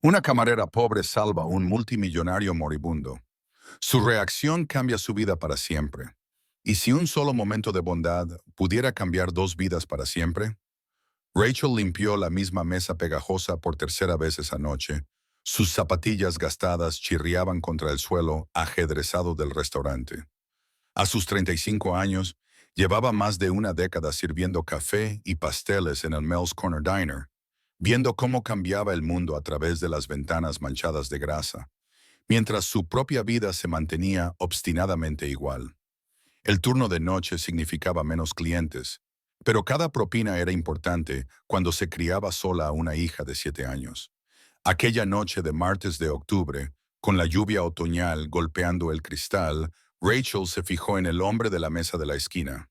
Una camarera pobre salva a un multimillonario moribundo. Su reacción cambia su vida para siempre. ¿Y si un solo momento de bondad pudiera cambiar dos vidas para siempre? Rachel limpió la misma mesa pegajosa por tercera vez esa noche. Sus zapatillas gastadas chirriaban contra el suelo ajedrezado del restaurante. A sus 35 años, llevaba más de una década sirviendo café y pasteles en el Mel's Corner Diner, viendo cómo cambiaba el mundo a través de las ventanas manchadas de grasa, mientras su propia vida se mantenía obstinadamente igual. El turno de noche significaba menos clientes, pero cada propina era importante cuando se criaba sola a una hija de 7 años. Aquella noche de martes de octubre, con la lluvia otoñal golpeando el cristal, Rachel se fijó en el hombre de la mesa de la esquina.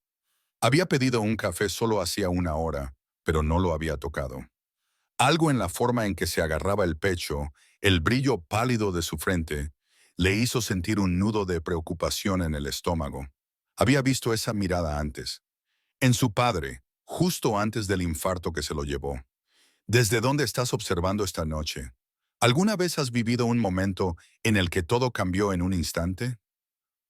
Había pedido un café solo hacía una hora, pero no lo había tocado. Algo en la forma en que se agarraba el pecho, el brillo pálido de su frente, le hizo sentir un nudo de preocupación en el estómago. Había visto esa mirada antes, en su padre, justo antes del infarto que se lo llevó. ¿Desde dónde estás observando esta noche? ¿Alguna vez has vivido un momento en el que todo cambió en un instante?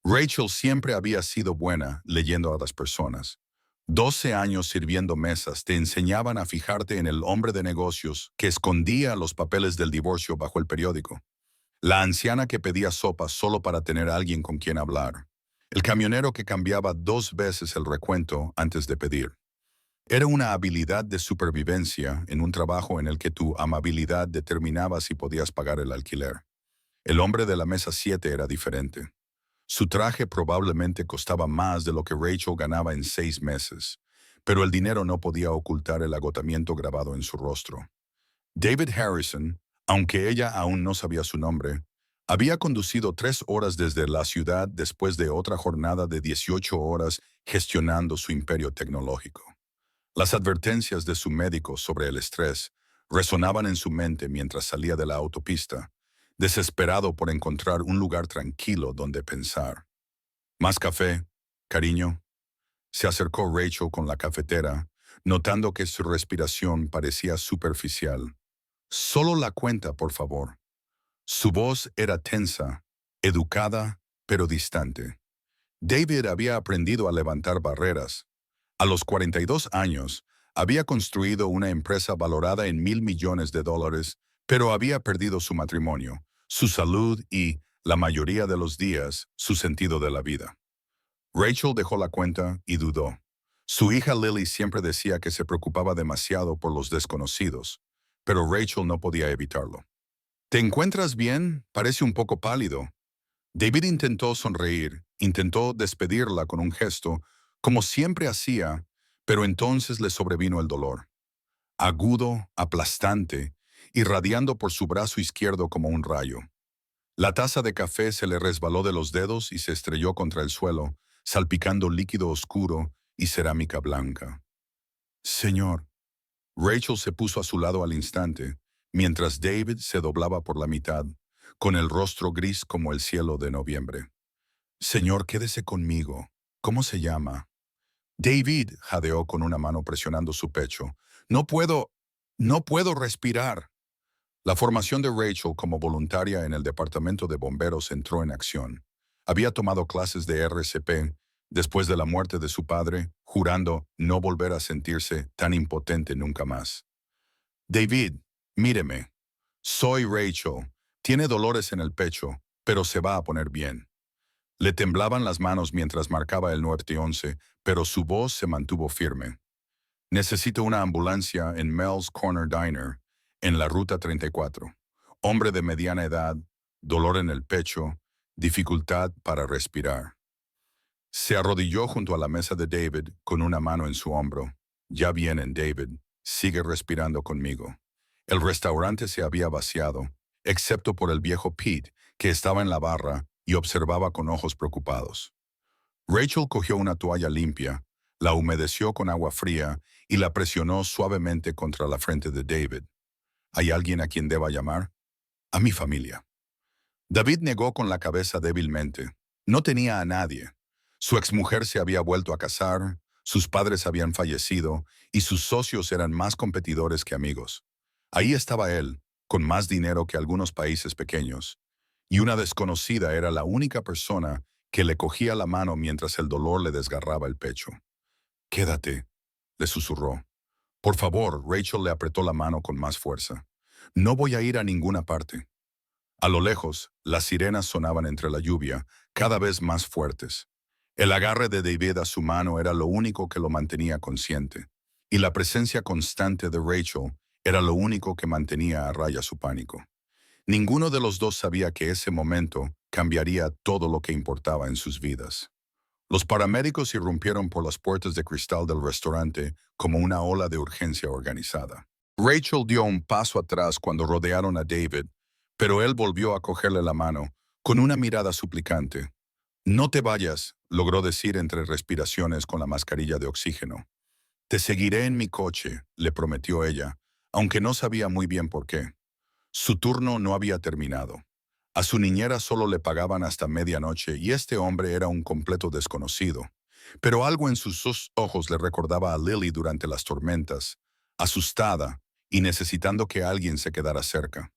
Rachel siempre había sido buena leyendo a las personas. 12 años sirviendo mesas te enseñaban a fijarte en el hombre de negocios que escondía los papeles del divorcio bajo el periódico. La anciana que pedía sopa solo para tener a alguien con quien hablar. El camionero que cambiaba 2 veces el recuento antes de pedir. Era una habilidad de supervivencia en un trabajo en el que tu amabilidad determinaba si podías pagar el alquiler. El hombre de la mesa 7 era diferente. Su traje probablemente costaba más de lo que Rachel ganaba en 6 meses, pero el dinero no podía ocultar el agotamiento grabado en su rostro. David Harrison, aunque ella aún no sabía su nombre, había conducido 3 horas desde la ciudad después de otra jornada de 18 horas gestionando su imperio tecnológico. Las advertencias de su médico sobre el estrés resonaban en su mente mientras salía de la autopista, desesperado por encontrar un lugar tranquilo donde pensar. ¿Más café, cariño? Se acercó Rachel con la cafetera, notando que su respiración parecía superficial. Solo la cuenta, por favor. Su voz era tensa, educada, pero distante. David había aprendido a levantar barreras. A los 42 años, había construido una empresa valorada en $1.000 millones, pero había perdido su matrimonio, su salud y, la mayoría de los días, su sentido de la vida. Rachel dejó la cuenta y dudó. Su hija Lily siempre decía que se preocupaba demasiado por los desconocidos, pero Rachel no podía evitarlo. ¿Te encuentras bien? Parece un poco pálido. David intentó sonreír, intentó despedirla con un gesto, como siempre hacía, pero entonces le sobrevino el dolor. Agudo, aplastante, irradiando por su brazo izquierdo como un rayo. La taza de café se le resbaló de los dedos y se estrelló contra el suelo, salpicando líquido oscuro y cerámica blanca. Señor. Rachel se puso a su lado al instante, mientras David se doblaba por la mitad, con el rostro gris como el cielo de noviembre. Señor, quédese conmigo. ¿Cómo se llama? David, jadeó con una mano presionando su pecho. No puedo respirar. La formación de Rachel como voluntaria en el departamento de bomberos entró en acción. Había tomado clases de RCP después de la muerte de su padre, jurando no volver a sentirse tan impotente nunca más. David, míreme. Soy Rachel. Tiene dolores en el pecho, pero se va a poner bien. Le temblaban las manos mientras marcaba el 911, pero su voz se mantuvo firme. Necesito una ambulancia en Mel's Corner Diner, en la Ruta 34. Hombre de mediana edad, dolor en el pecho, dificultad para respirar. Se arrodilló junto a la mesa de David con una mano en su hombro. Ya vienen, David. Sigue respirando conmigo. El restaurante se había vaciado, excepto por el viejo Pete, que estaba en la barra y observaba con ojos preocupados. Rachel cogió una toalla limpia, la humedeció con agua fría y la presionó suavemente contra la frente de David. ¿Hay alguien a quien deba llamar? A mi familia. David negó con la cabeza débilmente. No tenía a nadie. Su exmujer se había vuelto a casar, sus padres habían fallecido y sus socios eran más competidores que amigos. Ahí estaba él, con más dinero que algunos países pequeños, y una desconocida era la única persona que le cogía la mano mientras el dolor le desgarraba el pecho. «Quédate», le susurró. «Por favor», Rachel le apretó la mano con más fuerza. «No voy a ir a ninguna parte». A lo lejos, las sirenas sonaban entre la lluvia, cada vez más fuertes. El agarre de David a su mano era lo único que lo mantenía consciente, y la presencia constante de Rachel era lo único que mantenía a raya su pánico. Ninguno de los dos sabía que ese momento cambiaría todo lo que importaba en sus vidas. Los paramédicos irrumpieron por las puertas de cristal del restaurante como una ola de urgencia organizada. Rachel dio un paso atrás cuando rodearon a David, pero él volvió a cogerle la mano, con una mirada suplicante. «No te vayas», logró decir entre respiraciones con la mascarilla de oxígeno. «Te seguiré en mi coche», le prometió ella, aunque no sabía muy bien por qué. Su turno no había terminado. A su niñera solo le pagaban hasta medianoche y este hombre era un completo desconocido. Pero algo en sus dos ojos le recordaba a Lily durante las tormentas, asustada y necesitando que alguien se quedara cerca.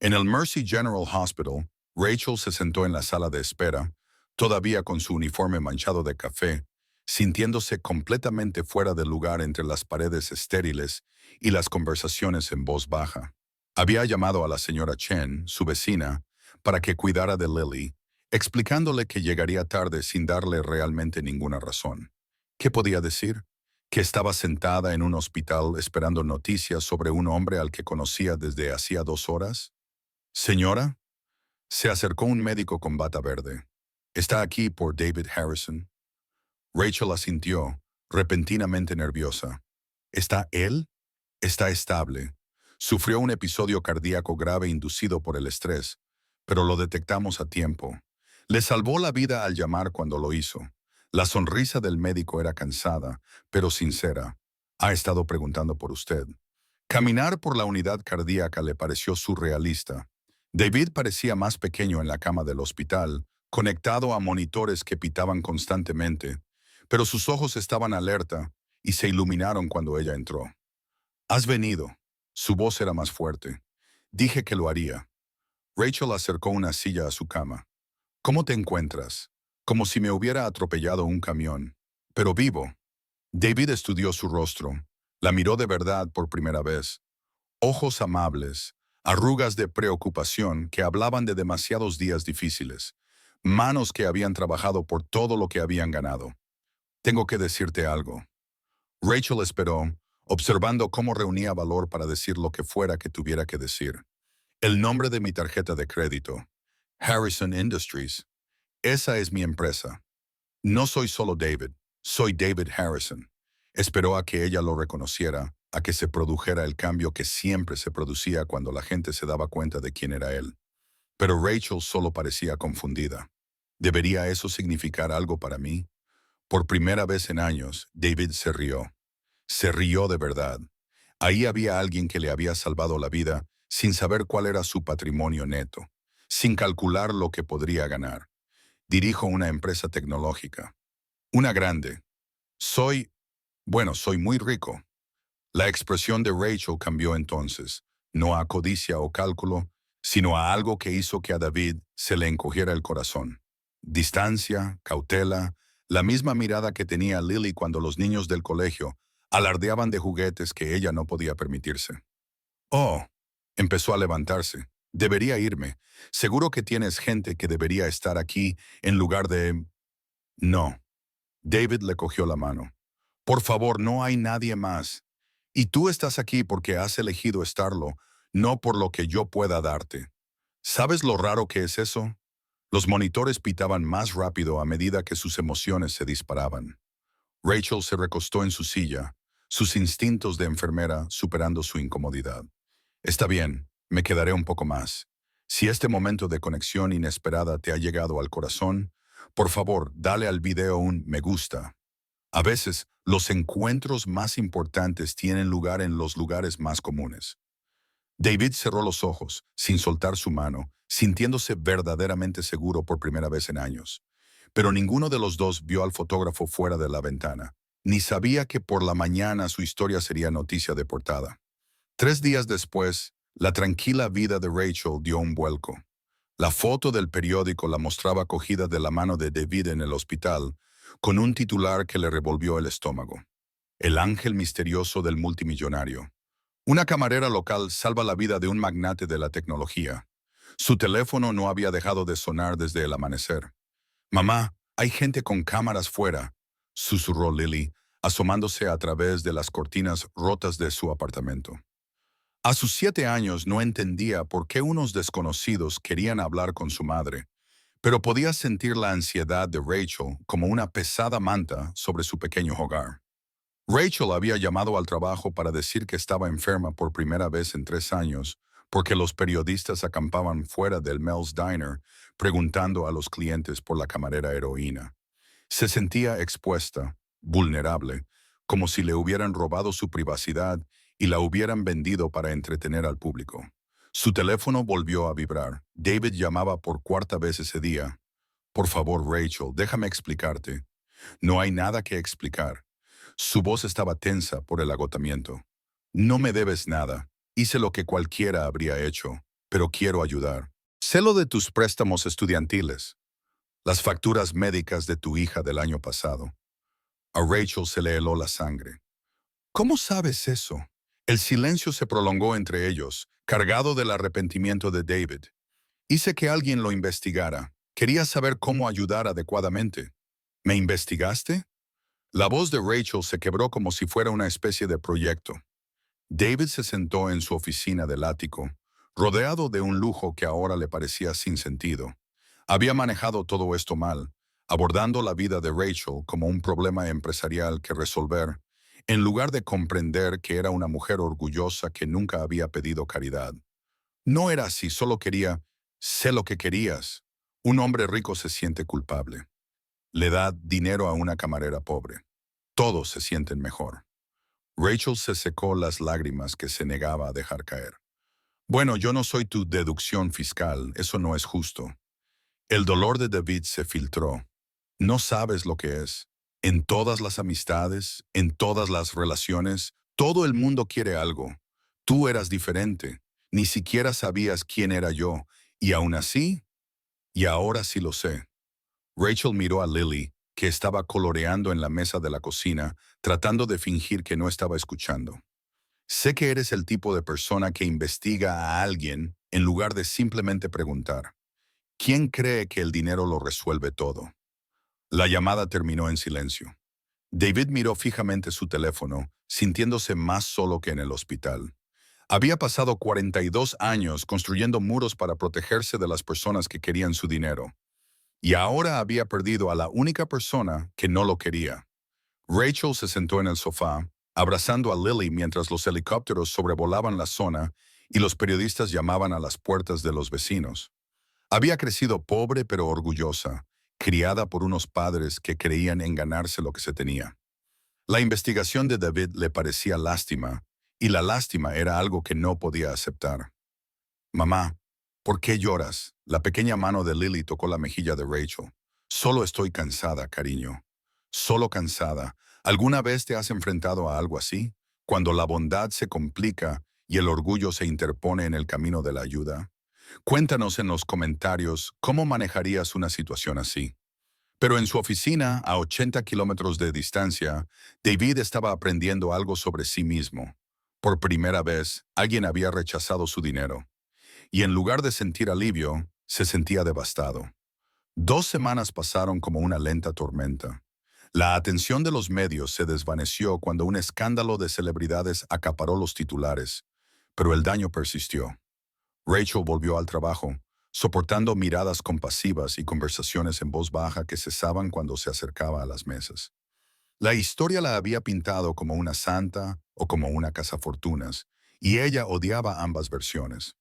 En el Mercy General Hospital, Rachel se sentó en la sala de espera, todavía con su uniforme manchado de café, sintiéndose completamente fuera de lugar entre las paredes estériles y las conversaciones en voz baja. Había llamado a la señora Chen, su vecina, para que cuidara de Lily, explicándole que llegaría tarde sin darle realmente ninguna razón. ¿Qué podía decir? Que estaba sentada en un hospital esperando noticias sobre un hombre al que conocía desde hacía 2 horas. «Señora», se acercó un médico con bata verde. «¿Está aquí por David Harrison?» Rachel asintió, repentinamente nerviosa. «¿Está él?» «Está estable. Sufrió un episodio cardíaco grave inducido por el estrés, pero lo detectamos a tiempo. Le salvó la vida al llamar cuando lo hizo». La sonrisa del médico era cansada, pero sincera. «Ha estado preguntando por usted». Caminar por la unidad cardíaca le pareció surrealista. David parecía más pequeño en la cama del hospital, conectado a monitores que pitaban constantemente, pero sus ojos estaban alerta y se iluminaron cuando ella entró. «Has venido». Su voz era más fuerte. «Dije que lo haría». Rachel acercó una silla a su cama. «¿Cómo te encuentras?» Como si me hubiera atropellado un camión. «Pero vivo». David estudió su rostro. La miró de verdad por primera vez. Ojos amables, arrugas de preocupación que hablaban de demasiados días difíciles, manos que habían trabajado por todo lo que habían ganado. «Tengo que decirte algo». Rachel esperó, observando cómo reunía valor para decir lo que fuera que tuviera que decir. «El nombre de mi tarjeta de crédito. Harrison Industries. Esa es mi empresa. No soy solo David, soy David Harrison». Esperó a que ella lo reconociera, a que se produjera el cambio que siempre se producía cuando la gente se daba cuenta de quién era él. Pero Rachel solo parecía confundida. ¿Debería eso significar algo para mí? Por primera vez en años, David se rió. Se rió de verdad. Ahí había alguien que le había salvado la vida sin saber cuál era su patrimonio neto, sin calcular lo que podría ganar. «Dirijo una empresa tecnológica. Una grande. Soy muy rico». La expresión de Rachel cambió entonces, no a codicia o cálculo, sino a algo que hizo que a David se le encogiera el corazón. Distancia, cautela, la misma mirada que tenía Lily cuando los niños del colegio alardeaban de juguetes que ella no podía permitirse. «Oh», empezó a levantarse. «Debería irme. Seguro que tienes gente que debería estar aquí en lugar de...» «No». David le cogió la mano. «Por favor, no hay nadie más. Y tú estás aquí porque has elegido estarlo, no por lo que yo pueda darte. ¿Sabes lo raro que es eso?» Los monitores pitaban más rápido a medida que sus emociones se disparaban. Rachel se recostó en su silla, sus instintos de enfermera superando su incomodidad. «Está bien, me quedaré un poco más. Si este momento de conexión inesperada te ha llegado al corazón, por favor, dale al video un me gusta». A veces, los encuentros más importantes tienen lugar en los lugares más comunes. David cerró los ojos, sin soltar su mano, sintiéndose verdaderamente seguro por primera vez en años. Pero ninguno de los dos vio al fotógrafo fuera de la ventana, ni sabía que por la mañana su historia sería noticia de portada. 3 días después, La tranquila vida de Rachel dio un vuelco. La foto del periódico la mostraba cogida de la mano de David en el hospital, con un titular que le revolvió el estómago. El ángel misterioso del multimillonario. Una camarera local salva la vida de un magnate de la tecnología. Su teléfono no había dejado de sonar desde el amanecer. «Mamá, hay gente con cámaras fuera», susurró Lily, asomándose a través de las cortinas rotas de su apartamento. A sus 7 años no entendía por qué unos desconocidos querían hablar con su madre, pero podía sentir la ansiedad de Rachel como una pesada manta sobre su pequeño hogar. Rachel había llamado al trabajo para decir que estaba enferma por primera vez en 3 años, porque los periodistas acampaban fuera del Mel's Diner preguntando a los clientes por la camarera heroína. Se sentía expuesta, vulnerable, como si le hubieran robado su privacidad y la hubieran vendido para entretener al público. Su teléfono volvió a vibrar. David llamaba por cuarta vez ese día. «Por favor, Rachel, déjame explicarte». «No hay nada que explicar». Su voz estaba tensa por el agotamiento. «No me debes nada. Hice lo que cualquiera habría hecho, pero quiero ayudar. Sé lo de tus préstamos estudiantiles, las facturas médicas de tu hija del año pasado». A Rachel se le heló la sangre. «¿Cómo sabes eso?» El silencio se prolongó entre ellos, cargado del arrepentimiento de David. «Hice que alguien lo investigara. Quería saber cómo ayudar adecuadamente». «¿Me investigaste?» La voz de Rachel se quebró como si fuera una especie de proyecto. David se sentó en su oficina del ático, rodeado de un lujo que ahora le parecía sin sentido. Había manejado todo esto mal, abordando la vida de Rachel como un problema empresarial que resolver, en lugar de comprender que era una mujer orgullosa que nunca había pedido caridad. No era así, solo quería, sé lo que querías. Un hombre rico se siente culpable. Le da dinero a una camarera pobre. Todos se sienten mejor. Rachel se secó las lágrimas que se negaba a dejar caer. «Bueno, yo no soy tu deducción fiscal, eso no es justo». El dolor de David se filtró. «No sabes lo que es. En todas las amistades, en todas las relaciones, todo el mundo quiere algo. Tú eras diferente. Ni siquiera sabías quién era yo. Y aún así, y ahora sí lo sé». Rachel miró a Lily, que estaba coloreando en la mesa de la cocina, tratando de fingir que no estaba escuchando. «Sé que eres el tipo de persona que investiga a alguien en lugar de simplemente preguntar. ¿Quién cree que el dinero lo resuelve todo?» La llamada terminó en silencio. David miró fijamente su teléfono, sintiéndose más solo que en el hospital. Había pasado 42 años construyendo muros para protegerse de las personas que querían su dinero. Y ahora había perdido a la única persona que no lo quería. Rachel se sentó en el sofá, abrazando a Lily mientras los helicópteros sobrevolaban la zona y los periodistas llamaban a las puertas de los vecinos. Había crecido pobre pero orgullosa, criada por unos padres que creían en ganarse lo que se tenía. La investigación de David le parecía lástima, y la lástima era algo que no podía aceptar. «Mamá, ¿por qué lloras?» La pequeña mano de Lily tocó la mejilla de Rachel. «Solo estoy cansada, cariño. Solo cansada. ¿Alguna vez te has enfrentado a algo así? Cuando la bondad se complica y el orgullo se interpone en el camino de la ayuda. Cuéntanos en los comentarios cómo manejarías una situación así». Pero en su oficina, a 80 kilómetros de distancia, David estaba aprendiendo algo sobre sí mismo. Por primera vez, alguien había rechazado su dinero. Y en lugar de sentir alivio, se sentía devastado. 2 semanas pasaron como una lenta tormenta. La atención de los medios se desvaneció cuando un escándalo de celebridades acaparó los titulares, pero el daño persistió. Rachel volvió al trabajo, soportando miradas compasivas y conversaciones en voz baja que cesaban cuando se acercaba a las mesas. La historia la había pintado como una santa o como una cazafortunas, y ella odiaba ambas versiones.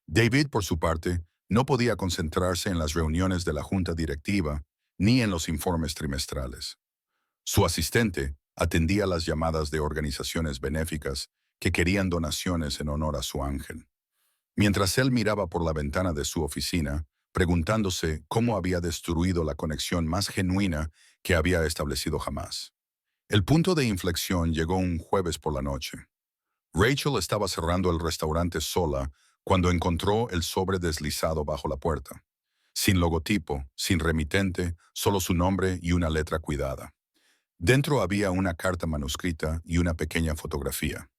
David, por su parte, no podía concentrarse en las reuniones de la junta directiva ni en los informes trimestrales. Su asistente atendía las llamadas de organizaciones benéficas que querían donaciones en honor a su ángel. Mientras él miraba por la ventana de su oficina, preguntándose cómo había destruido la conexión más genuina que había establecido jamás. El punto de inflexión llegó un jueves por la noche. Rachel estaba cerrando el restaurante sola cuando encontró el sobre deslizado bajo la puerta. Sin logotipo, sin remitente, solo su nombre y una letra cuidada. Dentro había una carta manuscrita y una pequeña fotografía.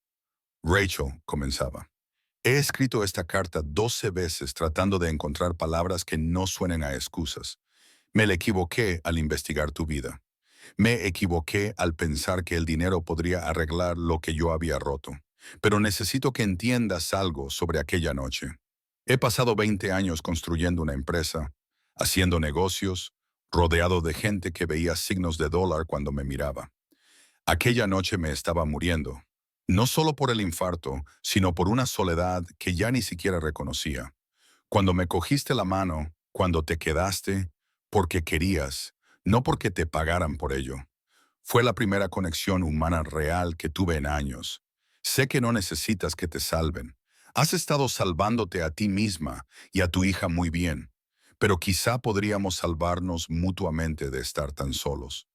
Rachel comenzaba. He escrito esta carta 12 veces tratando de encontrar palabras que no suenen a excusas. Me le equivoqué al investigar tu vida. Me equivoqué al pensar que el dinero podría arreglar lo que yo había roto. Pero necesito que entiendas algo sobre aquella noche. He pasado 20 años construyendo una empresa, haciendo negocios, rodeado de gente que veía signos de dólar cuando me miraba. Aquella noche me estaba muriendo, no solo por el infarto, sino por una soledad que ya ni siquiera reconocía. Cuando me cogiste la mano, cuando te quedaste, porque querías, no porque te pagaran por ello. Fue la primera conexión humana real que tuve en años. Sé que no necesitas que te salven. Has estado salvándote a ti misma y a tu hija muy bien, pero quizá podríamos salvarnos mutuamente de estar tan solos.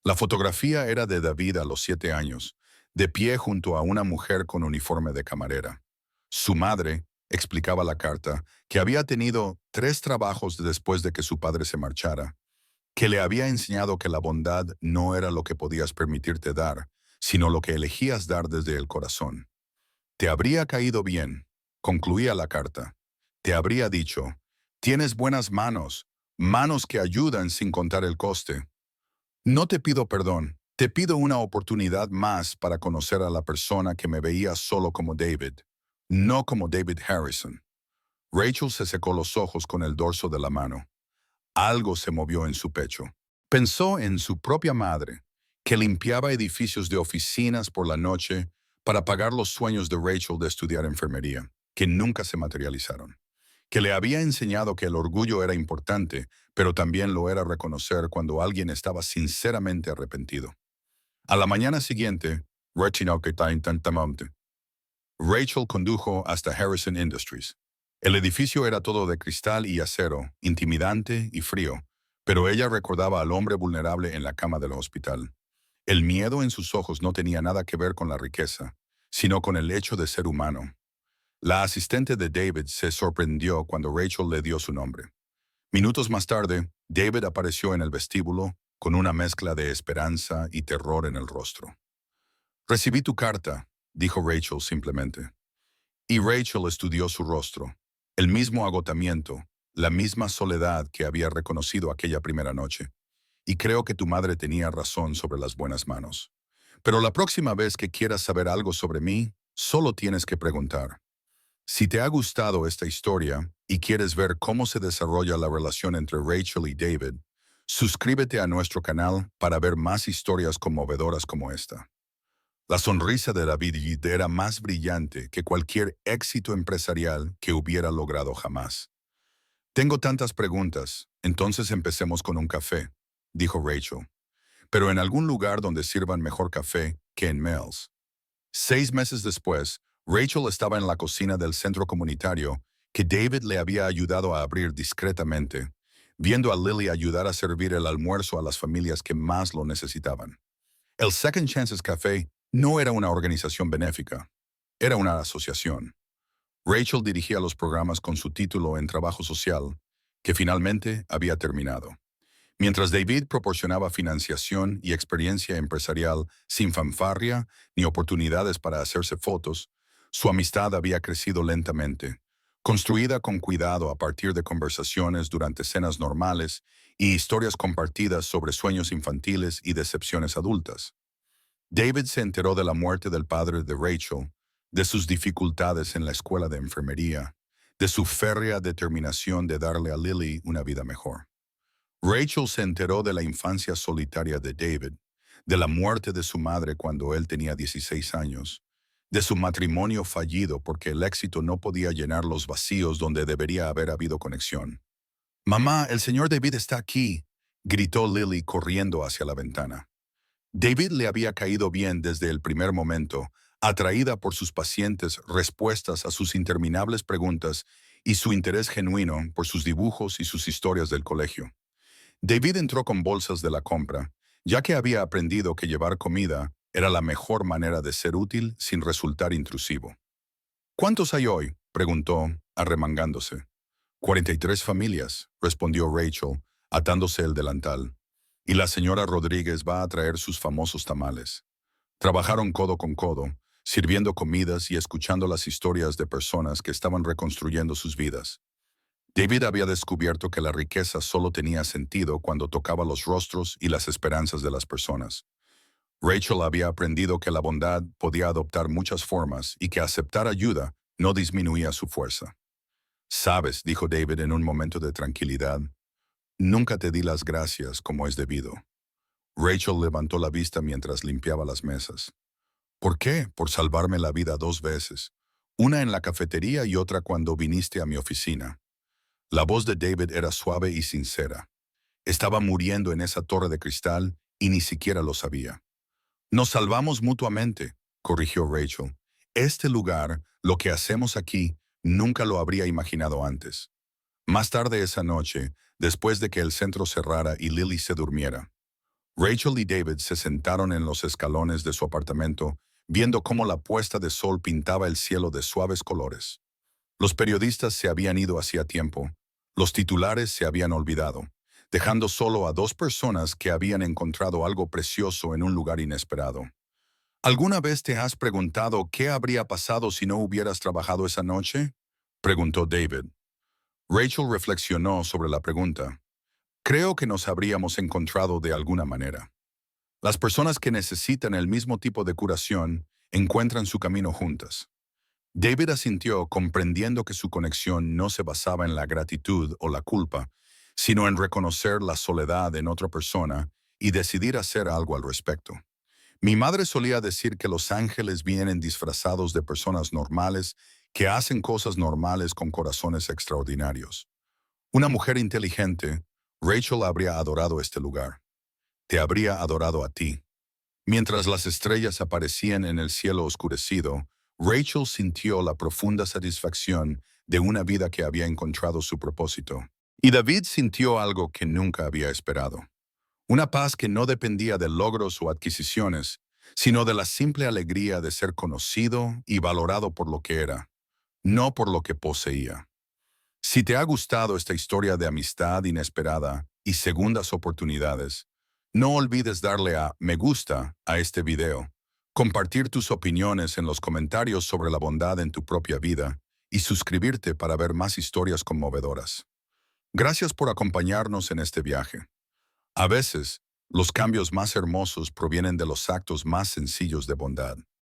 La fotografía era de David a los 7 años, de pie junto a una mujer con uniforme de camarera. Su madre, explicaba la carta, que había tenido 3 trabajos después de que su padre se marchara, que le había enseñado que la bondad no era lo que podías permitirte dar, sino lo que elegías dar desde el corazón. Te habría caído bien, concluía la carta. Te habría dicho, tienes buenas manos, manos que ayudan sin contar el coste. No te pido perdón, te pido una oportunidad más para conocer a la persona que me veía solo como David, no como David Harrison. Rachel se secó los ojos con el dorso de la mano. Algo se movió en su pecho. Pensó en su propia madre, que limpiaba edificios de oficinas por la noche para pagar los sueños de Rachel de estudiar enfermería, que nunca se materializaron. Que le había enseñado que el orgullo era importante, pero también lo era reconocer cuando alguien estaba sinceramente arrepentido. A la mañana siguiente, Rachel condujo hasta Harrison Industries. El edificio era todo de cristal y acero, intimidante y frío, pero ella recordaba al hombre vulnerable en la cama del hospital. El miedo en sus ojos no tenía nada que ver con la riqueza, sino con el hecho de ser humano. La asistente de David se sorprendió cuando Rachel le dio su nombre. Minutos más tarde, David apareció en el vestíbulo con una mezcla de esperanza y terror en el rostro. Recibí tu carta, dijo Rachel simplemente. Y Rachel estudió su rostro, el mismo agotamiento, la misma soledad que había reconocido aquella primera noche. Y creo que tu madre tenía razón sobre las buenas manos. Pero la próxima vez que quieras saber algo sobre mí, solo tienes que preguntar. Si te ha gustado esta historia y quieres ver cómo se desarrolla la relación entre Rachel y David, suscríbete a nuestro canal para ver más historias conmovedoras como esta. La sonrisa de David era más brillante que cualquier éxito empresarial que hubiera logrado jamás. Tengo tantas preguntas, entonces empecemos con un café, dijo Rachel, pero en algún lugar donde sirvan mejor café que en Mel's. 6 meses después, Rachel estaba en la cocina del centro comunitario que David le había ayudado a abrir discretamente, viendo a Lily ayudar a servir el almuerzo a las familias que más lo necesitaban. El Second Chances Café no era una organización benéfica, era una asociación. Rachel dirigía los programas con su título en trabajo social, que finalmente había terminado. Mientras David proporcionaba financiación y experiencia empresarial sin fanfarria ni oportunidades para hacerse fotos, su amistad había crecido lentamente, construida con cuidado a partir de conversaciones durante cenas normales y historias compartidas sobre sueños infantiles y decepciones adultas. David se enteró de la muerte del padre de Rachel, de sus dificultades en la escuela de enfermería, de su férrea determinación de darle a Lily una vida mejor. Rachel se enteró de la infancia solitaria de David, de la muerte de su madre cuando él tenía 16 años, de su matrimonio fallido porque el éxito no podía llenar los vacíos donde debería haber habido conexión. «Mamá, el señor David está aquí», gritó Lily corriendo hacia la ventana. David le había caído bien desde el primer momento, atraída por sus pacientes respuestas a sus interminables preguntas y su interés genuino por sus dibujos y sus historias del colegio. David entró con bolsas de la compra, ya que había aprendido que llevar comida Era la mejor manera de ser útil sin resultar intrusivo. ¿Cuántos hay hoy?, preguntó, arremangándose. 43 familias, respondió Rachel, atándose el delantal. Y la señora Rodríguez va a traer sus famosos tamales. Trabajaron codo con codo, sirviendo comidas y escuchando las historias de personas que estaban reconstruyendo sus vidas. David había descubierto que la riqueza solo tenía sentido cuando tocaba los rostros y las esperanzas de las personas. Rachel había aprendido que la bondad podía adoptar muchas formas y que aceptar ayuda no disminuía su fuerza. Sabes, dijo David en un momento de tranquilidad, nunca te di las gracias como es debido. Rachel levantó la vista mientras limpiaba las mesas. ¿Por qué? Por salvarme la vida 2 veces. Una en la cafetería y otra cuando viniste a mi oficina. La voz de David era suave y sincera. Estaba muriendo en esa torre de cristal y ni siquiera lo sabía. Nos salvamos mutuamente, corrigió Rachel. Este lugar, lo que hacemos aquí, nunca lo habría imaginado antes. Más tarde esa noche, después de que el centro cerrara y Lily se durmiera, Rachel y David se sentaron en los escalones de su apartamento, viendo cómo la puesta de sol pintaba el cielo de suaves colores. Los periodistas se habían ido hacía tiempo. Los titulares se habían olvidado, dejando solo a 2 personas que habían encontrado algo precioso en un lugar inesperado. ¿Alguna vez te has preguntado qué habría pasado si no hubieras trabajado esa noche?, preguntó David. Rachel reflexionó sobre la pregunta. Creo que nos habríamos encontrado de alguna manera. Las personas que necesitan el mismo tipo de curación encuentran su camino juntas. David asintió, comprendiendo que su conexión no se basaba en la gratitud o la culpa, sino en reconocer la soledad en otra persona y decidir hacer algo al respecto. Mi madre solía decir que los ángeles vienen disfrazados de personas normales que hacen cosas normales con corazones extraordinarios. Una mujer inteligente, Rachel habría adorado este lugar. Te habría adorado a ti. Mientras las estrellas aparecían en el cielo oscurecido, Rachel sintió la profunda satisfacción de una vida que había encontrado su propósito. Y David sintió algo que nunca había esperado. Una paz que no dependía de logros o adquisiciones, sino de la simple alegría de ser conocido y valorado por lo que era, no por lo que poseía. Si te ha gustado esta historia de amistad inesperada y segundas oportunidades, no olvides darle a me gusta a este video, compartir tus opiniones en los comentarios sobre la bondad en tu propia vida y suscribirte para ver más historias conmovedoras. Gracias por acompañarnos en este viaje. A veces, los cambios más hermosos provienen de los actos más sencillos de bondad.